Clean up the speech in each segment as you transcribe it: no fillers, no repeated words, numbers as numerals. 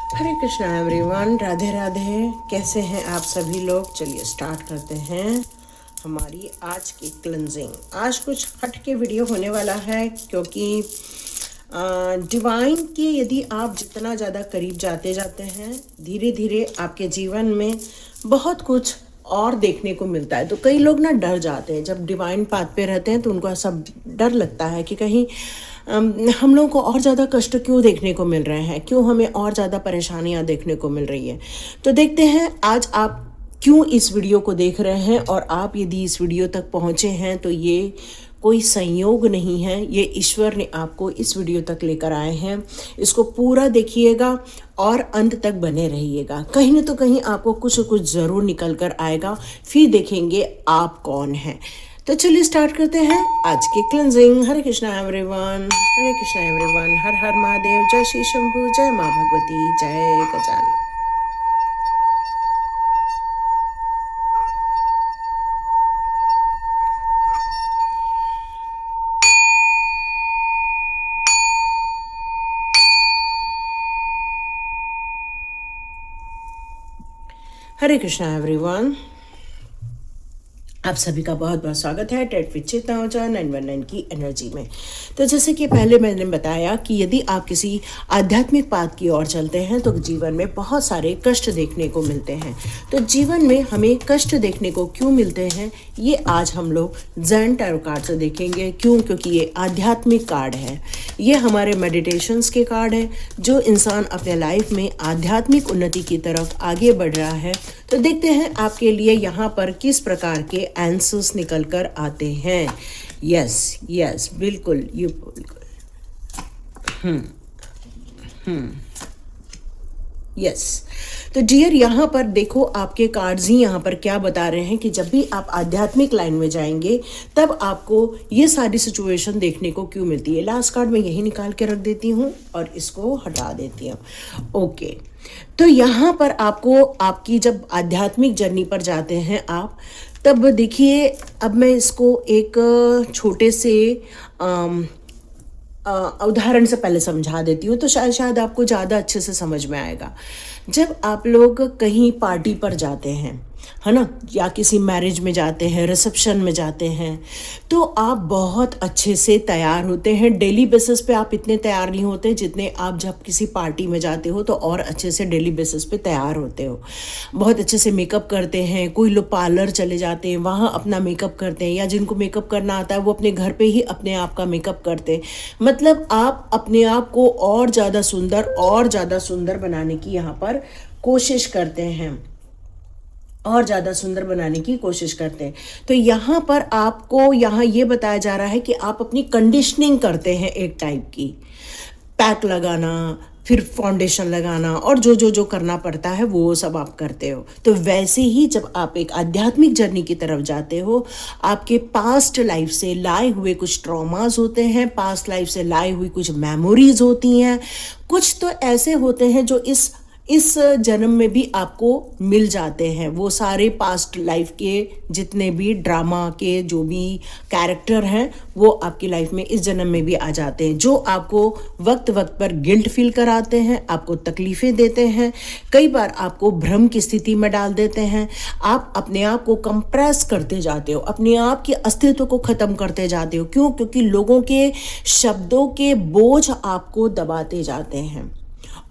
हरे Krishna everyone, Radhe Radhe. कैसे हैं आप सभी लोग? चलिए स्टार्ट करते हैं हमारी आज की क्लिनजिंग। आज कुछ हट के वीडियो होने वाला है क्योंकि डिवाइन के यदि आप जितना ज़्यादा करीब जाते जाते हैं, धीरे धीरे आपके जीवन में बहुत कुछ और देखने को मिलता है। तो कई लोग ना डर जाते हैं जब डिवाइन पाथ पे रहते हैं, तो उनको ऐसा डर लगता है कि कहीं हम लोगों को और ज़्यादा कष्ट क्यों देखने को मिल रहे हैं, क्यों हमें और ज़्यादा परेशानियां देखने को मिल रही है। तो देखते हैं आज आप क्यों इस वीडियो को देख रहे हैं, और आप यदि इस वीडियो तक पहुंचे हैं तो ये कोई संयोग नहीं है, ये ईश्वर ने आपको इस वीडियो तक लेकर आए हैं। इसको पूरा देखिएगा और अंत तक बने रहिएगा। कहीं ना तो कहीं आपको कुछ कुछ ज़रूर निकल कर आएगा, फिर देखेंगे आप कौन हैं। तो चलिए स्टार्ट करते हैं आज की क्लिनजिंग। हरे कृष्णा एवरीवन, हरे कृष्णा एवरीवन। हर हर महादेव। जय श्री शंभू, जय माँ भगवती, जय गजानन। हरे कृष्णा एवरीवन, आप सभी का बहुत बहुत स्वागत है टेट विद चेतना ओझा 919 की एनर्जी में। तो जैसे कि पहले मैंने बताया कि यदि आप किसी आध्यात्मिक पाथ की ओर चलते हैं तो जीवन में बहुत सारे कष्ट देखने को मिलते हैं। तो जीवन में हमें कष्ट देखने को क्यों मिलते हैं, ये आज हम लोग ज़ेन टैरो कार्ड से देखेंगे। क्यों? क्योंकि ये आध्यात्मिक कार्ड है, ये हमारे मेडिटेशंस के कार्ड है। जो इंसान अपने लाइफ में आध्यात्मिक उन्नति की तरफ आगे बढ़ रहा है, तो देखते हैं आपके लिए यहाँ पर किस प्रकार के आंसर्स निकल कर आते हैं। यस बिल्कुल, ये बिल्कुल यस। तो डियर, यहाँ पर देखो आपके कार्ड्स ही यहाँ पर क्या बता रहे हैं कि जब भी आप आध्यात्मिक लाइन में जाएंगे तब आपको ये सारी सिचुएशन देखने को क्यों मिलती है। लास्ट कार्ड मैं यही निकाल के रख देती हूँ और इसको हटा देती हूँ। ओके, तो यहाँ पर आपको आपकी जब आध्यात्मिक जर्नी पर जाते हैं आप, तब देखिए, अब मैं इसको एक छोटे से उदाहरण से पहले समझा देती हूँ, तो शायद आपको ज़्यादा अच्छे से समझ में आएगा। जब आप लोग कहीं पार्टी पर जाते हैं, है ना, या किसी मैरिज में जाते हैं, रिसेप्शन में जाते हैं, तो आप बहुत अच्छे से तैयार होते हैं। डेली बेसिस पे आप इतने तैयार नहीं होते जितने आप जब किसी पार्टी में जाते हो तो और अच्छे से डेली बेसिस पे तैयार होते हो। बहुत अच्छे से मेकअप करते हैं। कोई लोग पार्लर चले जाते हैं, वहाँ अपना मेकअप करते हैं, या जिनको मेकअप करना आता है वो अपने घर पे ही अपने आप का मेकअप करते हैं। मतलब आप अपने आप को और ज़्यादा सुंदर बनाने की यहाँ पर कोशिश करते हैं, और ज़्यादा सुंदर बनाने की कोशिश करते हैं। तो यहाँ पर आपको यहाँ ये बताया जा रहा है कि आप अपनी कंडीशनिंग करते हैं, एक टाइप की पैक लगाना, फिर फाउंडेशन लगाना, और जो करना पड़ता है वो सब आप करते हो। तो वैसे ही जब आप एक आध्यात्मिक जर्नी की तरफ जाते हो, आपके पास्ट लाइफ से लाए हुए कुछ ट्रॉमास होते हैं, पास्ट लाइफ से लाई हुई कुछ मेमोरीज होती हैं, कुछ तो ऐसे होते हैं जो इस जन्म में भी आपको मिल जाते हैं। वो सारे पास्ट लाइफ के जितने भी ड्रामा के जो भी कैरेक्टर हैं वो आपकी लाइफ में इस जन्म में भी आ जाते हैं, जो आपको वक्त वक्त पर गिल्ट फील कराते हैं, आपको तकलीफ़ें देते हैं, कई बार आपको भ्रम की स्थिति में डाल देते हैं। आप अपने आप को कंप्रेस करते जाते हो, अपने आप के अस्तित्व को ख़त्म करते जाते हो। क्यों? क्योंकि लोगों के शब्दों के बोझ आपको दबाते जाते हैं,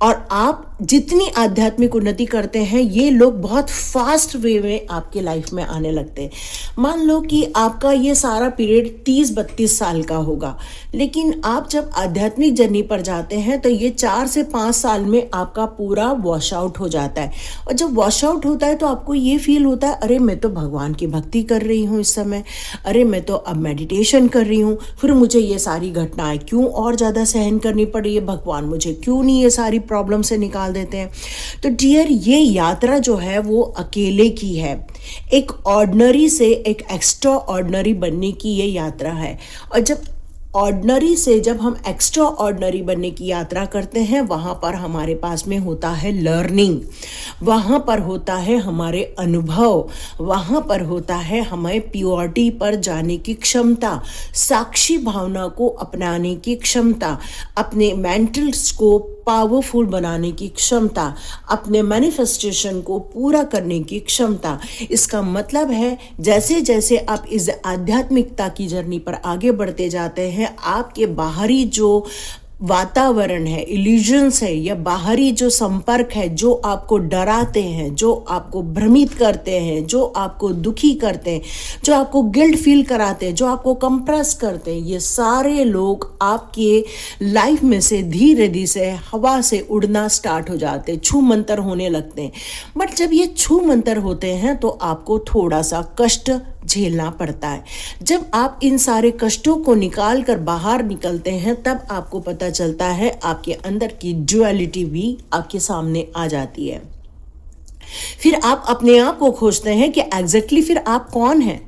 और आप जितनी आध्यात्मिक उन्नति करते हैं ये लोग बहुत फास्ट वे में आपके लाइफ में आने लगते हैं। मान लो कि आपका ये सारा पीरियड 30-32 साल का होगा, लेकिन आप जब आध्यात्मिक जर्नी पर जाते हैं तो ये 4 से 5 साल में आपका पूरा वॉश आउट हो जाता है। और जब वॉश आउट होता है तो आपको ये फील होता है, अरे मैं तो भगवान की भक्ति कर रही हूँ इस समय, अरे मैं तो अब मेडिटेशन कर रही हूँ, फिर मुझे ये सारी घटनाएं क्यों और ज़्यादा सहन करनी पड़ी है, भगवान मुझे क्यों नहीं ये सारी प्रॉब्लम से निकाल देते हैं। तो डियर, ये यात्रा जो है वो अकेले की है। एक ऑर्डिनरी से एक एक्स्ट्रा ऑर्डिनरी बनने की ये यात्रा है। और जब ऑर्डिनरी से जब हम एक्स्ट्रा ऑर्डिनरी बनने की यात्रा करते हैं, वहाँ पर हमारे पास में होता है लर्निंग, वहाँ पर होता है हमारे अनुभव, वहाँ पर होता है हमें प्योरिटी पर जाने की क्षमता, साक्षी भावना को अपनाने की क्षमता, अपने मेंटल्स को पावरफुल बनाने की क्षमता, अपने मैनिफेस्टेशन को पूरा करने की क्षमता। इसका मतलब है जैसे जैसे आप इस आध्यात्मिकता की जर्नी पर आगे बढ़ते जाते हैं, आपके बाहरी जो वातावरण है, इल्यूजन्स है, या बाहरी जो संपर्क है जो आपको डराते हैं, जो आपको भ्रमित करते हैं, जो आपको दुखी करते हैं, जो आपको गिल्ट फील कराते हैं, जो आपको कंप्रेस करते हैं, ये सारे लोग आपके लाइफ में से धीरे धीरे से हवा से उड़ना स्टार्ट हो जाते हैं, छू मंतर होने लगते हैं। बट जब ये छू मंतर होते हैं तो आपको थोड़ा सा कष्ट झेलना पड़ता है। जब आप इन सारे कष्टों को निकाल कर बाहर निकलते हैं, तब आपको पता चलता है आपके अंदर की ड्युअलिटी भी आपके सामने आ जाती है। फिर आप अपने आप को खोजते हैं कि एग्जैक्टली फिर आप कौन हैं।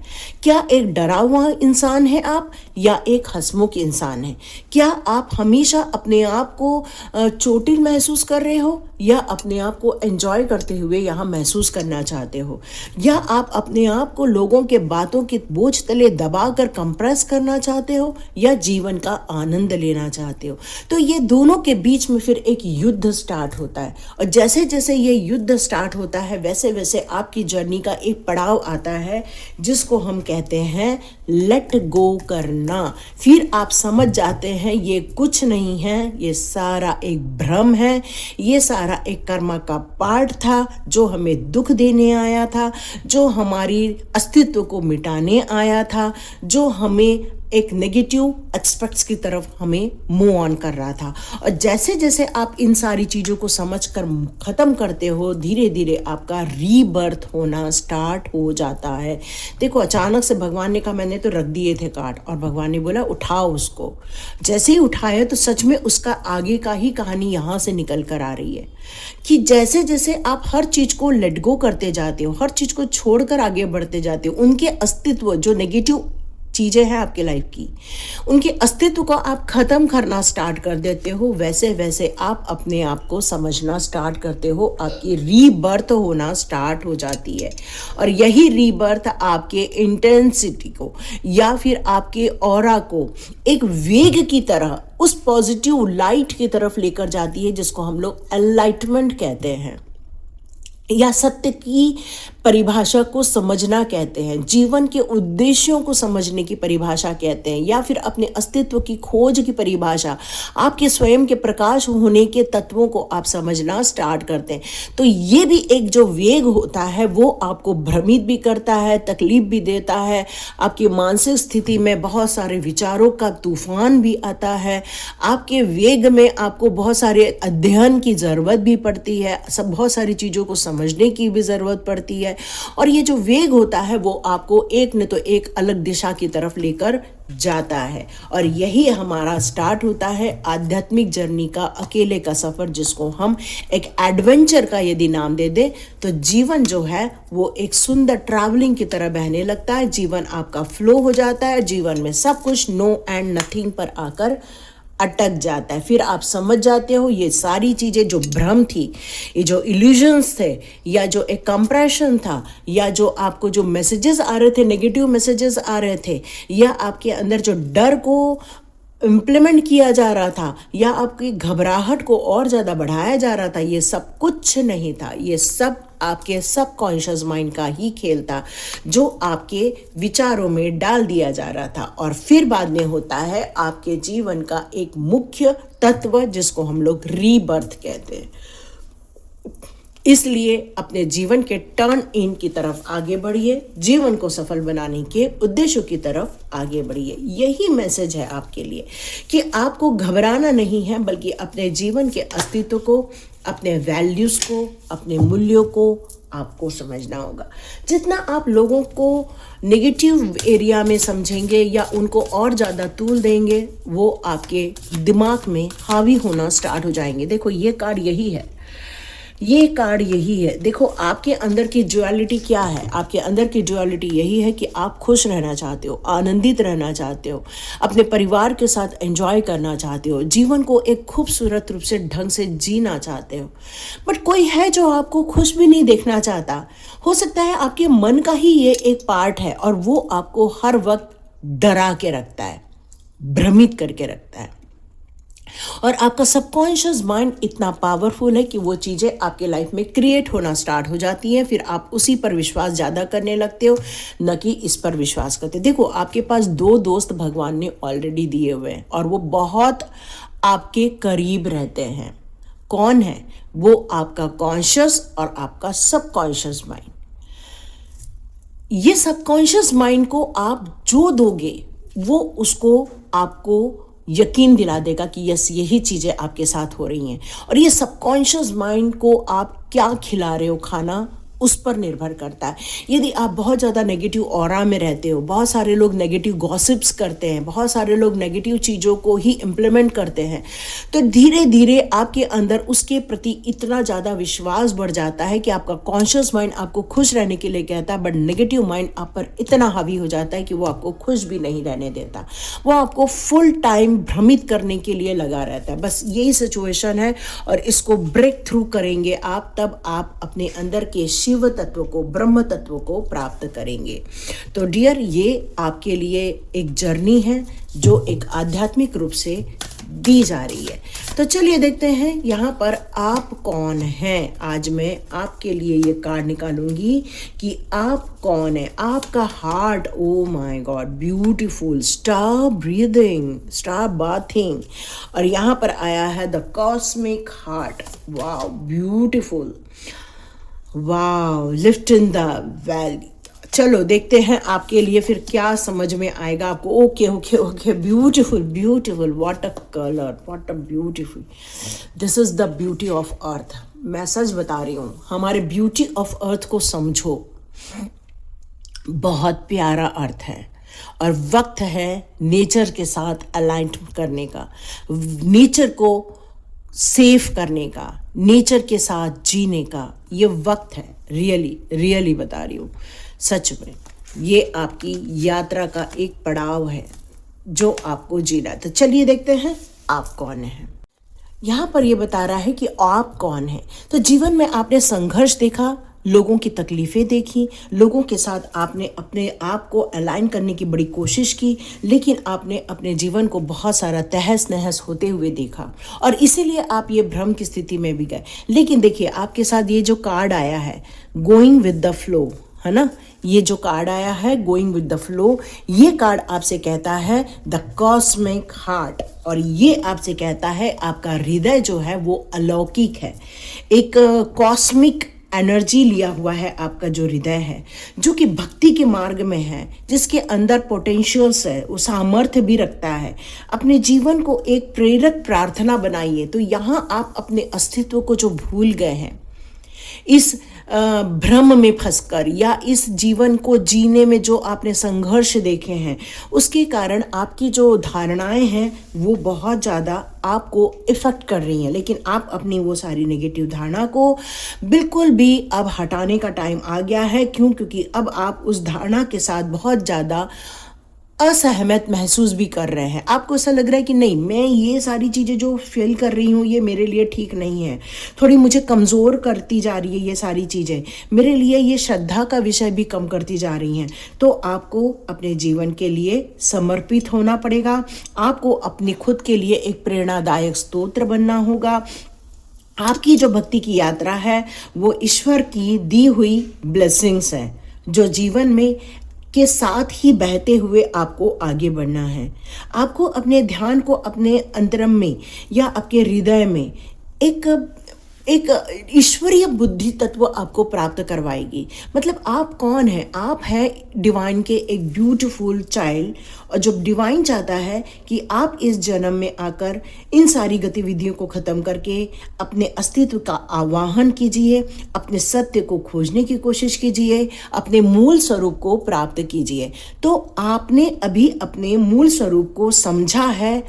क्या एक डरा हुआ इंसान है आप, या एक हंसमुख इंसान है? क्या आप हमेशा अपने आप को चोटिल महसूस कर रहे हो, या अपने आप को एंजॉय करते हुए यहाँ महसूस करना चाहते हो? या आप अपने आप को लोगों के बातों के बोझ तले दबा कर कंप्रेस करना चाहते हो, या जीवन का आनंद लेना चाहते हो? तो ये दोनों के बीच में फिर एक युद्ध स्टार्ट होता है, और जैसे जैसे ये युद्ध स्टार्ट होता है वैसे वैसे आपकी जर्नी का एक पड़ाव आता है जिसको हम कहते हैं लेट गो करना। फिर आप समझ जाते हैं ये कुछ नहीं है, ये सारा एक भ्रम है, ये सारा एक कर्म का पार्ट था जो हमें दुख देने आया था, जो हमारी अस्तित्व को मिटाने आया था, जो हमें एक नेगेटिव एस्पेक्ट्स की तरफ हमें मूव ऑन कर रहा था। और जैसे जैसे आप इन सारी चीज़ों को समझकर ख़त्म करते हो, धीरे धीरे आपका रीबर्थ होना स्टार्ट हो जाता है। देखो, अचानक से भगवान ने कहा मैंने तो रख दिए थे काट, और भगवान ने बोला उठाओ उसको। जैसे ही उठाया तो सच में उसका आगे का ही कहानी यहाँ से निकल कर आ रही है कि जैसे जैसे आप हर चीज़ को लेट गो करते जाते हो, हर चीज़ को छोड़कर आगे बढ़ते जाते हो, उनके अस्तित्व जो नेगेटिव चीज़ें हैं आपके लाइफ की, उनके अस्तित्व को आप ख़त्म करना स्टार्ट कर देते हो, वैसे वैसे आप अपने आप को समझना स्टार्ट करते हो, आपकी रीबर्थ होना स्टार्ट हो जाती है। और यही रीबर्थ आपके इंटेंसिटी को या फिर आपके ऑरा को एक वेग की तरह उस पॉजिटिव लाइट की तरफ लेकर जाती है जिसको हम लोग एनलाइटमेंट कहते हैं, या सत्य की परिभाषा को समझना कहते हैं, जीवन के उद्देश्यों को समझने की परिभाषा कहते हैं, या फिर अपने अस्तित्व की खोज की परिभाषा, आपके स्वयं के प्रकाश होने के तत्वों को आप समझना स्टार्ट करते हैं। तो ये भी एक जो वेग होता है वो आपको भ्रमित भी करता है, तकलीफ भी देता है, आपकी मानसिक स्थिति में बहुत सारे विचारों का तूफान भी आता है, आपके वेग में आपको बहुत सारे अध्ययन की ज़रूरत भी पड़ती है, बहुत सारी चीज़ों को समझने की भी ज़रूरत पड़ती है। और ये जो वेग होता है वो आपको एक न तो एक अलग दिशा की तरफ लेकर जाता है। और यही हमारा स्टार्ट होता है आध्यात्मिक जर्नी का अकेले का सफ़र, जिसको हम एक एडवेंचर का यदि नाम दे दे तो जीवन जो है वो एक सुंदर ट्रैवलिंग की तरह बहने लगता है। जीवन आपका फ्लो हो जाता है, जीवन में सब कुछ नो एंड नथिंग पर आकर अटक जाता है। फिर आप समझ जाते हो ये सारी चीज़ें जो भ्रम थी, ये जो इल्यूजन्स थे, या जो एक कंप्रेशन था, या जो आपको जो मैसेजेस आ रहे थे, नेगेटिव मैसेजेस आ रहे थे, या आपके अंदर जो डर को इम्प्लीमेंट किया जा रहा था, या आपकी घबराहट को और ज़्यादा बढ़ाया जा रहा था, ये सब कुछ नहीं था। ये सब आपके सबकॉन्शियस माइंड का ही खेल था जो आपके विचारों में डाल दिया जा रहा था। और फिर बाद में होता है आपके जीवन का एक मुख्य तत्व जिसको हम लोग रीबर्थ कहते हैं। इसलिए अपने जीवन के टर्न इन की तरफ आगे बढ़िए, जीवन को सफल बनाने के उद्देश्यों की तरफ आगे बढ़िए। यही मैसेज है आपके लिए कि आपको घबराना नहीं है, बल्कि अपने जीवन के अस्तित्व को, अपने वैल्यूज़ को, अपने मूल्यों को आपको समझना होगा। जितना आप लोगों को नेगेटिव एरिया में समझेंगे या उनको और ज़्यादा तूल देंगे, वो आपके दिमाग में हावी होना स्टार्ट हो जाएंगे। देखो, ये कार्ड यही है ये कार्ड यही है। देखो आपके अंदर की ड्युअलिटी क्या है, आपके अंदर की ड्युअलिटी यही है कि आप खुश रहना चाहते हो, आनंदित रहना चाहते हो, अपने परिवार के साथ एंजॉय करना चाहते हो, जीवन को एक खूबसूरत रूप से ढंग से जीना चाहते हो। बट कोई है जो आपको खुश भी नहीं देखना चाहता। हो सकता है आपके मन का ही ये एक पार्ट है और वो आपको हर वक्त डरा के रखता है, भ्रमित करके रखता है। और आपका सबकॉन्शियस माइंड इतना पावरफुल है कि वो चीज़ें आपके लाइफ में क्रिएट होना स्टार्ट हो जाती हैं, फिर आप उसी पर विश्वास ज़्यादा करने लगते हो, न कि इस पर विश्वास करते। देखो आपके पास 2 दोस्त भगवान ने ऑलरेडी दिए हुए हैं और वो बहुत आपके करीब रहते हैं। कौन है वो? आपका कॉन्शियस और आपका सबकॉन्शियस माइंड। ये सबकॉन्शियस माइंड को आप जो दोगे वो उसको आपको यकीन दिला देगा कि यस यही चीज़ें आपके साथ हो रही हैं। और ये सबकॉन्शियस माइंड को आप क्या खिला रहे हो खाना, उस पर निर्भर करता है। यदि आप बहुत ज़्यादा नेगेटिव ऑरा में रहते हो, बहुत सारे लोग नेगेटिव गॉसिप्स करते हैं, बहुत सारे लोग नेगेटिव चीज़ों को ही इम्प्लीमेंट करते हैं, तो धीरे धीरे आपके अंदर उसके प्रति इतना ज़्यादा विश्वास बढ़ जाता है कि आपका कॉन्शियस माइंड आपको खुश रहने के लिए कहता है, बट नेगेटिव माइंड आप पर इतना हावी हो जाता है कि वो आपको खुश भी नहीं रहने देता। वो आपको फुल टाइम भ्रमित करने के लिए लगा रहता है। बस यही सिचुएशन है और इसको ब्रेक थ्रू करेंगे आप, तब आप अपने अंदर के शिव तत्व को, ब्रह्म तत्व को प्राप्त करेंगे। तो डियर, ये आपके लिए एक जर्नी है जो एक आध्यात्मिक रूप से दी जा रही है। तो चलिए देखते हैं यहाँ पर आप कौन हैं। आज मैं आपके लिए ये कार्ड निकालूंगी कि आप कौन है। आपका heart, oh my God, beautiful, star breathing, star bathing, और यहाँ पर आया है the cosmic heart. Wow, beautiful, wow, lift in the valley. चलो देखते हैं आपके लिए फिर क्या समझ में आएगा आपको। Okay okay okay, beautiful beautiful, what a colour, what a beautiful, this is the beauty of earth. मैं सच बता रही हूँ, हमारे ब्यूटी ऑफ अर्थ को समझो। बहुत प्यारा अर्थ है और वक्त है नेचर के साथ अलाइन करने का, नेचर को सेफ करने का, नेचर के साथ जीने का ये वक्त है। रियली रियली बता रही हूँ, सच में ये आपकी यात्रा का एक पड़ाव है जो आपको जीना है। तो चलिए देखते हैं आप कौन हैं। यहाँ पर ये बता रहा है कि आप कौन हैं। तो जीवन में आपने संघर्ष देखा, लोगों की तकलीफ़ें देखी, लोगों के साथ आपने अपने आप को अलाइन करने की बड़ी कोशिश की, लेकिन आपने अपने जीवन को बहुत सारा तहस नहस होते हुए देखा और इसीलिए आप ये भ्रम की स्थिति में भी गए। लेकिन देखिए आपके साथ ये जो कार्ड आया है, गोइंग विद द फ्लो, है ना, ये जो कार्ड आया है गोइंग विद द फ्लो, ये कार्ड आपसे कहता है द कॉस्मिक हार्ट, और ये आपसे कहता है आपका हृदय जो है वो अलौकिक है, एक कॉस्मिक एनर्जी लिया हुआ है आपका जो हृदय है, जो कि भक्ति के मार्ग में है, जिसके अंदर पोटेंशियल्स है, वो सामर्थ्य भी रखता है। अपने जीवन को एक प्रेरक प्रार्थना बनाइए। तो यहाँ आप अपने अस्तित्व को जो भूल गए हैं, इस भ्रम में फंसकर या इस जीवन को जीने में जो आपने संघर्ष देखे हैं, उसके कारण आपकी जो धारणाएं हैं वो बहुत ज़्यादा आपको इफ़ेक्ट कर रही हैं। लेकिन आप अपनी वो सारी नेगेटिव धारणा को बिल्कुल भी अब हटाने का टाइम आ गया है। क्यों? क्योंकि अब आप उस धारणा के साथ बहुत ज़्यादा असहमत महसूस भी कर रहे हैं। आपको ऐसा लग रहा है कि नहीं, मैं ये सारी चीज़ें जो फील कर रही हूँ ये मेरे लिए ठीक नहीं है, थोड़ी मुझे कमज़ोर करती जा रही है ये सारी चीज़ें, मेरे लिए ये श्रद्धा का विषय भी कम करती जा रही हैं। तो आपको अपने जीवन के लिए समर्पित होना पड़ेगा। आपको अपनी खुद के लिए एक प्रेरणादायक स्तोत्र बनना होगा। आपकी जो भक्ति की यात्रा है वो ईश्वर की दी हुई ब्लेसिंग्स है, जो जीवन में के साथ ही बहते हुए आपको आगे बढ़ना है। आपको अपने ध्यान को अपने अंतरम में या आपके हृदय में एक ईश्वरीय बुद्धि तत्व आपको प्राप्त करवाएगी। मतलब आप कौन हैं? आप हैं डिवाइन के एक ब्यूटीफुल चाइल्ड, और जो डिवाइन चाहता है कि आप इस जन्म में आकर इन सारी गतिविधियों को ख़त्म करके अपने अस्तित्व का आवाहन कीजिए, अपने सत्य को खोजने की कोशिश कीजिए, अपने मूल स्वरूप को प्राप्त कीजिए। तो आपने अभी अपने मूल स्वरूप को समझा है,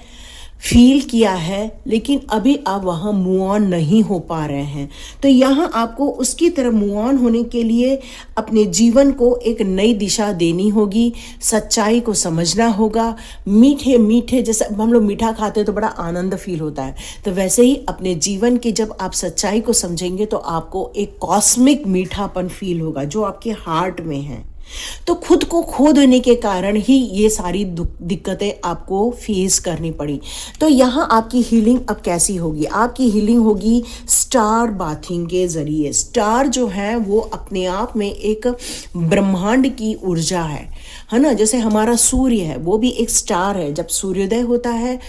फील किया है, लेकिन अभी आप वहाँ मूव ऑन नहीं हो पा रहे हैं। तो यहाँ आपको उसकी तरफ मूव ऑन होने के लिए अपने जीवन को एक नई दिशा देनी होगी, सच्चाई को समझना होगा। मीठे मीठे, जैसे हम लोग मीठा खाते हैं तो बड़ा आनंद फील होता है, तो वैसे ही अपने जीवन की जब आप सच्चाई को समझेंगे तो आपको एक कॉस्मिक मीठापन फील होगा जो आपके हार्ट में है। तो खुद को खो देने के कारण ही ये सारी दिक्कतें आपको फेस करनी पड़ी। तो यहाँ आपकी हीलिंग अब कैसी होगी? आपकी हीलिंग होगी स्टार बाथिंग के ज़रिए। स्टार जो है वो अपने आप में एक ब्रह्मांड की ऊर्जा है ना। जैसे हमारा सूर्य है वो भी एक स्टार है। जब सूर्योदय होता है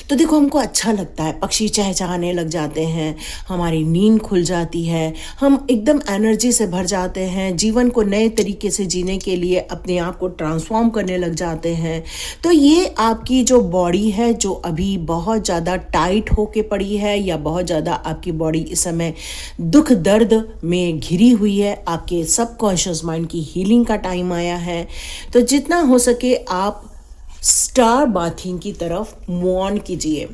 तो देखो हमको अच्छा लगता है, पक्षी चहचहाने लग जाते हैं, हमारी नींद खुल जाती है, हम एकदम एनर्जी से भर जाते हैं, जीवन को नए तरीके से जीने के लिए अपने आप को ट्रांसफॉर्म करने लग जाते हैं। तो ये आपकी जो बॉडी है जो अभी बहुत ज़्यादा टाइट होके पड़ी है या बहुत ज़्यादा आपकी बॉडी इस समय दुख दर्द में घिरी हुई है, आपके सबकॉन्शियस माइंड की हीलिंग का टाइम आया है। तो जितना हो सके आप स्टार बाथिंग की तरफ मूव ऑन कीजिए।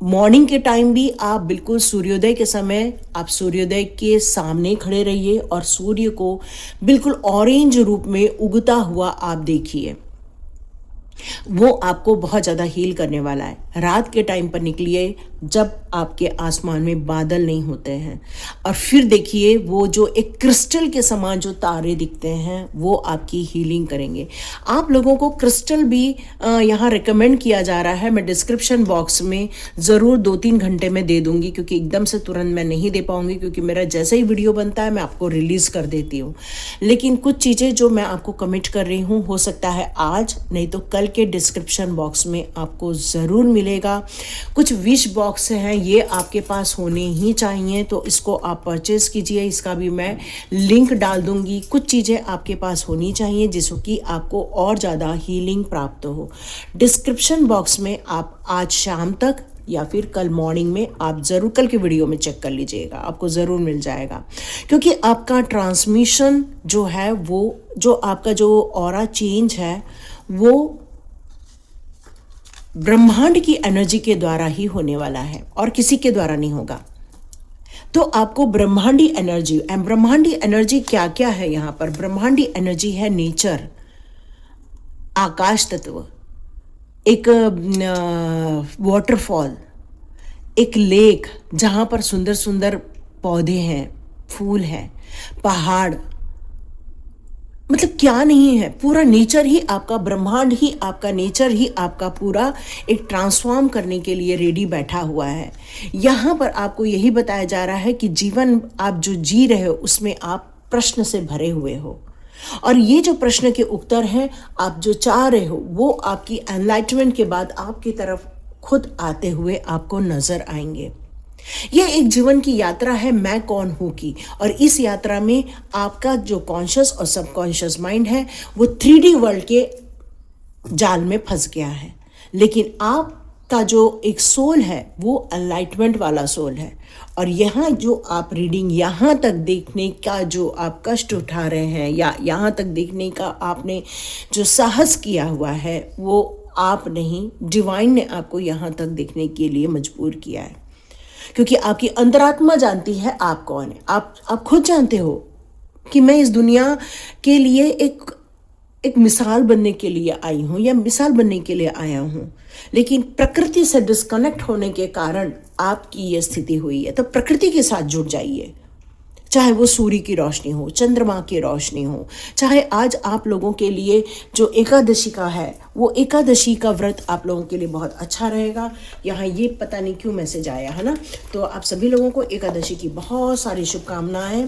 मॉर्निंग के टाइम भी आप बिल्कुल सूर्योदय के समय आप सूर्योदय के सामने खड़े रहिए और सूर्य को बिल्कुल ऑरेंज रूप में उगता हुआ आप देखिए। वो आपको बहुत ज़्यादा हील करने वाला है। रात के टाइम पर निकलिए जब आपके आसमान में बादल नहीं होते हैं, और फिर देखिए वो जो एक क्रिस्टल के समान जो तारे दिखते हैं वो आपकी हीलिंग करेंगे। आप लोगों को क्रिस्टल भी यहाँ रिकमेंड किया जा रहा है। मैं डिस्क्रिप्शन बॉक्स में ज़रूर 2-3 घंटे में दे दूँगी, क्योंकि एकदम से तुरंत मैं नहीं दे पाऊँगी, क्योंकि मेरा जैसे ही वीडियो बनता है मैं आपको रिलीज़ कर देती हूँ। लेकिन कुछ चीज़ें जो मैं आपको कमिट कर रही हूँ, हो सकता है आज नहीं तो कल के डिस्क्रिप्शन बॉक्स में आपको ज़रूर मिलेगा। कुछ विश बॉक्स हैं, ये आपके पास होने ही चाहिए, तो इसको आप परचेज़ कीजिए। इसका भी मैं लिंक डाल दूंगी। कुछ चीज़ें आपके पास होनी चाहिए जिससे कि आपको और ज़्यादा हीलिंग प्राप्त हो। डिस्क्रिप्शन बॉक्स में आप आज शाम तक या फिर कल मॉर्निंग में आप ज़रूर कल के वीडियो में चेक कर लीजिएगा, आपको ज़रूर मिल जाएगा। क्योंकि आपका ट्रांसमिशन जो है वो जो आपका जो ऑरा चेंज है वो ब्रह्मांड की एनर्जी के द्वारा ही होने वाला है और किसी के द्वारा नहीं होगा। तो आपको ब्रह्मांडी एनर्जी क्या क्या है यहाँ पर? ब्रह्मांडी एनर्जी है नेचर, आकाश तत्व, एक वाटरफॉल, एक लेक जहाँ पर सुंदर सुंदर पौधे हैं, फूल हैं, पहाड़, मतलब क्या नहीं है। पूरा नेचर ही आपका, ब्रह्मांड ही आपका, नेचर ही आपका पूरा एक ट्रांसफॉर्म करने के लिए रेडी बैठा हुआ है। यहाँ पर आपको यही बताया जा रहा है कि जीवन आप जो जी रहे हो उसमें आप प्रश्न से भरे हुए हो, और ये जो प्रश्न के उत्तर हैं आप जो चाह रहे हो वो आपकी एनलाइटमेंट के बाद आपकी तरफ खुद आते हुए आपको नजर आएंगे। ये एक जीवन की यात्रा है मैं कौन हूँ की, और इस यात्रा में आपका जो कॉन्शियस और सबकॉन्शियस माइंड है वो 3D वर्ल्ड के जाल में फंस गया है। लेकिन आपका जो एक सोल है वो एनलाइटमेंट वाला सोल है। और यहाँ जो आप रीडिंग यहाँ तक देखने का जो आप कष्ट उठा रहे हैं या यहाँ तक देखने का आपने जो साहस किया हुआ है वो आप नहीं, डिवाइन ने आपको यहाँ तक देखने के लिए मजबूर किया है। क्योंकि आपकी अंतरात्मा जानती है आप कौन है। आप खुद जानते हो कि मैं इस दुनिया के लिए एक मिसाल बनने के लिए आई हूँ या मिसाल बनने के लिए आया हूँ, लेकिन प्रकृति से डिस्कनेक्ट होने के कारण आपकी ये स्थिति हुई है। तो प्रकृति के साथ जुड़ जाइए, चाहे वो सूर्य की रोशनी हो, चंद्रमा की रोशनी हो, चाहे आज आप लोगों के लिए जो एकादशी का है वो एकादशी का व्रत आप लोगों के लिए बहुत अच्छा रहेगा। यहाँ ये पता नहीं क्यों मैसेज आया है ना। तो आप सभी लोगों को एकादशी की बहुत सारी शुभकामनाएं।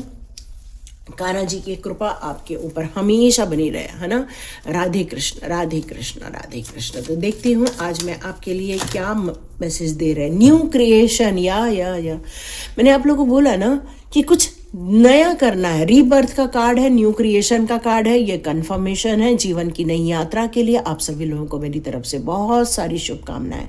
कान्हा जी की कृपा आपके ऊपर हमेशा बनी रहे, है ना। राधे कृष्ण राधे कृष्ण राधे कृष्ण। तो देखती हूँ आज मैं आपके लिए क्या मैसेज दे रहे हैं। न्यू क्रिएशन या मैंने आप लोगों को बोला ना कि कुछ नया करना है, रीबर्थ का कार्ड है, न्यू क्रिएशन का कार्ड है, ये कंफर्मेशन है जीवन की नई यात्रा के लिए। आप सभी लोगों को मेरी तरफ से बहुत सारी शुभकामनाएं,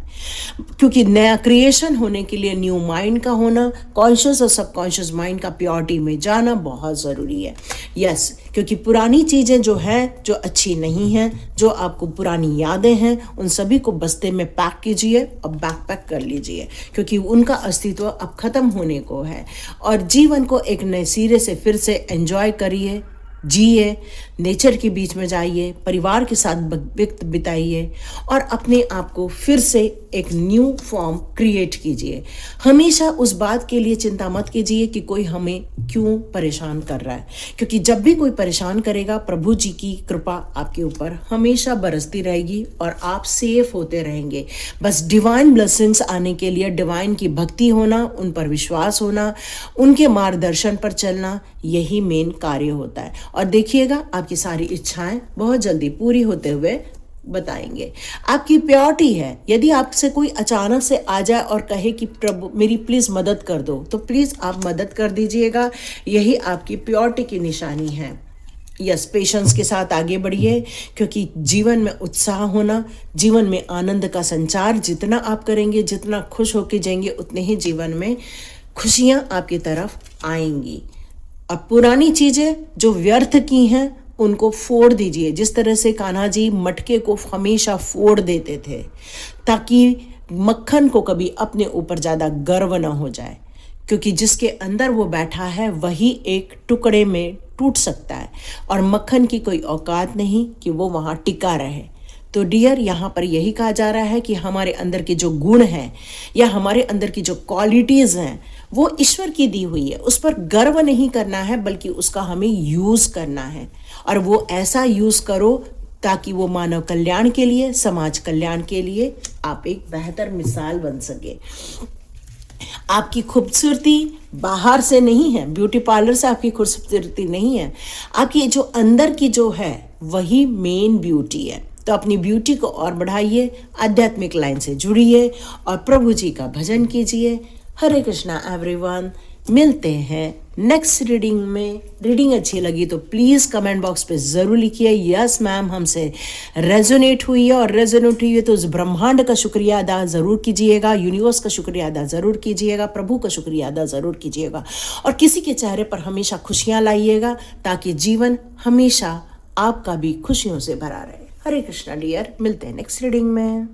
क्योंकि नया क्रिएशन होने के लिए न्यू माइंड का होना, कॉन्शियस और सबकॉन्शियस माइंड का प्योरिटी में जाना बहुत ज़रूरी है। यस, क्योंकि पुरानी चीज़ें जो हैं, जो अच्छी नहीं हैं, जो आपको पुरानी यादें हैं, उन सभी को बस्ते में पैक कीजिए और बैकपैक कर लीजिए, क्योंकि उनका अस्तित्व अब खत्म होने को है। और जीवन को एक नए सिरे से फिर से एंजॉय करिए, जिए, नेचर के बीच में जाइए, परिवार के साथ वक्त बिताइए और अपने आप को फिर से एक न्यू फॉर्म क्रिएट कीजिए। हमेशा उस बात के लिए चिंता मत कीजिए कि कोई हमें क्यों परेशान कर रहा है, क्योंकि जब भी कोई परेशान करेगा, प्रभु जी की कृपा आपके ऊपर हमेशा बरसती रहेगी और आप सेफ होते रहेंगे। बस डिवाइन ब्लेसिंग्स आने के लिए डिवाइन की भक्ति होना, उन पर विश्वास होना, उनके मार्गदर्शन पर चलना, यही मेन कार्य होता है। और देखिएगा आपकी सारी इच्छाएं बहुत जल्दी पूरी होते हुए बताएंगे। आपकी प्योरिटी है, यदि आपसे कोई अचानक से आ जाए और कहे कि प्रभु मेरी प्लीज़ मदद कर दो, तो प्लीज़ आप मदद कर दीजिएगा, यही आपकी प्योरिटी की निशानी है। यस, पेशेंस के साथ आगे बढ़िए, क्योंकि जीवन में उत्साह होना, जीवन में आनंद का संचार जितना आप करेंगे, जितना खुश होके जाएंगे, उतने ही जीवन में खुशियाँ आपकी तरफ आएंगी। अब पुरानी चीज़ें जो व्यर्थ की हैं उनको फोड़ दीजिए, जिस तरह से कान्हा जी मटके को हमेशा फोड़ देते थे ताकि मक्खन को कभी अपने ऊपर ज़्यादा गर्व ना हो जाए, क्योंकि जिसके अंदर वो बैठा है वही एक टुकड़े में टूट सकता है और मक्खन की कोई औकात नहीं कि वो वहाँ टिका रहे। तो डियर, यहाँ पर यही कहा जा रहा है कि हमारे अंदर के जो गुण हैं या हमारे अंदर की जो क्वालिटीज़ हैं वो ईश्वर की दी हुई है, उस पर गर्व नहीं करना है, बल्कि उसका हमें यूज़ करना है। और वो ऐसा यूज़ करो ताकि वो मानव कल्याण के लिए, समाज कल्याण के लिए आप एक बेहतर मिसाल बन सके। आपकी खूबसूरती बाहर से नहीं है, ब्यूटी पार्लर से आपकी खूबसूरती नहीं है, आपकी जो अंदर की जो है वही मेन ब्यूटी है। तो अपनी ब्यूटी को और बढ़ाइए, आध्यात्मिक लाइन से जुड़िए और प्रभु जी का भजन कीजिए। हरे कृष्णा एवरीवन, मिलते हैं नेक्स्ट रीडिंग में। रीडिंग अच्छी लगी तो प्लीज़ कमेंट बॉक्स पे ज़रूर लिखिए यस मैम हमसे रेजोनेट हुई है, और रेजोनेट हुई है तो उस ब्रह्मांड का शुक्रिया अदा ज़रूर कीजिएगा, यूनिवर्स का शुक्रिया अदा ज़रूर कीजिएगा, प्रभु का शुक्रिया अदा ज़रूर कीजिएगा और किसी के चेहरे पर हमेशा खुशियाँ लाइएगा ताकि जीवन हमेशा आपका भी खुशियों से भरा रहे। हरे कृष्णा डियर, मिलते हैं नेक्स्ट रीडिंग में।